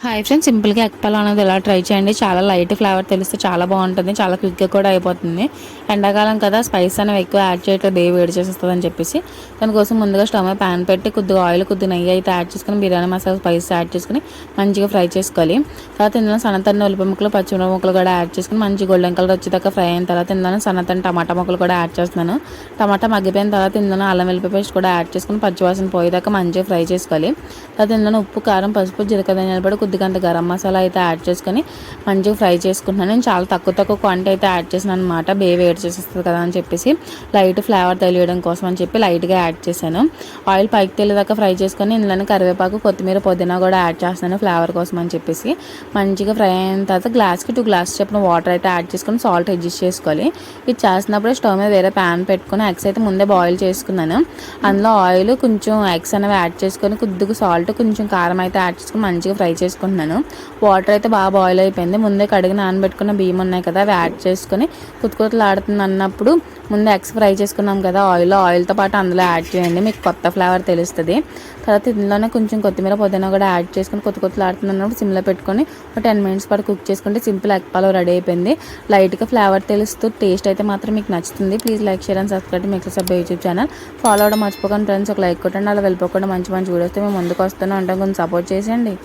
Hi friends, సింపుల్గా egg pulao అనేది ఎలా ట్రై చేయండి. చాలా లైట్ ఫ్లేవర్ తెలిస్తే చాలా బాగుంటుంది, చాలా క్విక్గా కూడా అయిపోతుంది. ఎండాకాలం కదా, స్పైస్ అనేవి ఎక్కువ యాడ్ చేయట్లేదు, దేవి వేడి చేసేస్తుంది అని చెప్పేసి దానికోసం ముందుగా స్టవ్ మీద ప్యాన్ పెట్టి కొద్దిగా ఆయిల్, కొద్దిగా నెయ్యి అయితే యాడ్ చేసుకుని బిర్యానీ మసాలా స్పైస్ యాడ్ చేసుకుని మంచిగా ఫ్రై చేసుకోవాలి. తర్వాత ఇందులో సన్నతన్న ఉల్లిపాయ ముక్కలు, పచ్చిమిరపకాయ ముక్కలు కూడా యాడ్ చేసుకుని మంచి గోల్డెన్ కలర్ వచ్చేదాకా ఫ్రై అయిన తర్వాత ఇందులో సన్నతన్న టమాటా ముక్కలు కూడా యాడ్ చేస్తున్నాను. టమాటా మగ్గిపోయిన తర్వాత ఇందులో అల్లం వెల్లిపాయ పేస్ట్ కూడా యాడ్ చేసుకుని పచ్చివాసన పోయేదాకా మంచిగా ఫ్రై చేసుకోవాలి. తర్వాత ఇందులో ఉప్పు, కారం, పసుపు, జీలకర్ర, ధనియాల పొడి, కొద్దిగా గరం మసాలా అయితే యాడ్ చేసుకొని మంచిగా ఫ్రై చేసుకుంటున్నాను. నేను చాలా తక్కువ క్వాంటిటీ అయితే యాడ్ చేసాను అనమాట, వేడి చేసేస్తుంది కదా అని చెప్పేసి లైట్ ఫ్లేవర్ తెలియడం కోసం అని చెప్పి లైట్గా యాడ్ చేశాను. ఆయిల్ పైకి తెలియదాకా ఫ్రై చేసుకొని ఇందులోనే కరివేపాకు, కొత్తిమీర, పుదీనా కూడా యాడ్ చేస్తున్నాను ఫ్లేవర్ కోసం అని చెప్పేసి. మంచిగా ఫ్రై అయిన తర్వాత గ్లాస్కి 2 గ్లాసెస్ చెప్పిన వాటర్ అయితే యాడ్ చేసుకొని సాల్ట్ అడ్జస్ట్ చేసుకోవాలి. ఇది చేసినప్పుడు స్టవ్ మీద వేరే ప్యాన్ పెట్టుకొని ఎగ్స్ అయితే ముందే బాయిల్ చేసుకున్నాను. అందులో ఆయిల్, కొంచెం ఎగ్స్ అనేవి యాడ్ చేసుకొని కొద్దిగా సాల్ట్, కొంచెం కారం అయితే యాడ్ చేసుకొని మంచిగా ఫ్రై చేసుకుంటున్నాను. వాటర్ అయితే బాగా బాయిల్ అయిపోయింది. ముందే కడిగి నానబెట్టుకున్న బియ్యం ఉన్నాయి కదా, అవి యాడ్ చేసుకొని కుతకుతలాడుతుంది అన్నప్పుడు ముందే ఎగ్స్ ఫ్రై చేసుకున్నాం కదా ఆయిల్తో పాటు అందులో యాడ్ చేయండి, మీకు కొత్త ఫ్లేవర్ తెలుస్తుంది. తర్వాత ఇందులోనే కొంచెం కొత్తిమీర, పుదీనా కూడా యాడ్ చేసుకొని కుతకుతలాడుతున్నప్పుడు సిమ్లో పెట్టుకొని ఒక 10 మినిట్స్ పాటు కుక్ చేసుకుంటే సింపుల్ ఎగ్ పలావ్ రెడీ అయిపోయింది. లైట్గా ఫ్లేవర్ తెలుస్తూ టేస్ట్ అయితే మాత్రం మీకు నచ్చుతుంది. Please like, share and subscribe మీకు సబ్ యూట్యూబ్ ఛానల్. ఫాలో అవడం మర్చిపోకండి ఫ్రెండ్స్. ఒక లైక్ కొట్టండి, అలా వెళ్ళిపోకుండా మంచి వీడియోస్తే మేము ముందుకు వస్తూనే ఉంటాం, కొంచెం సపోర్ట్ చేసేయండి.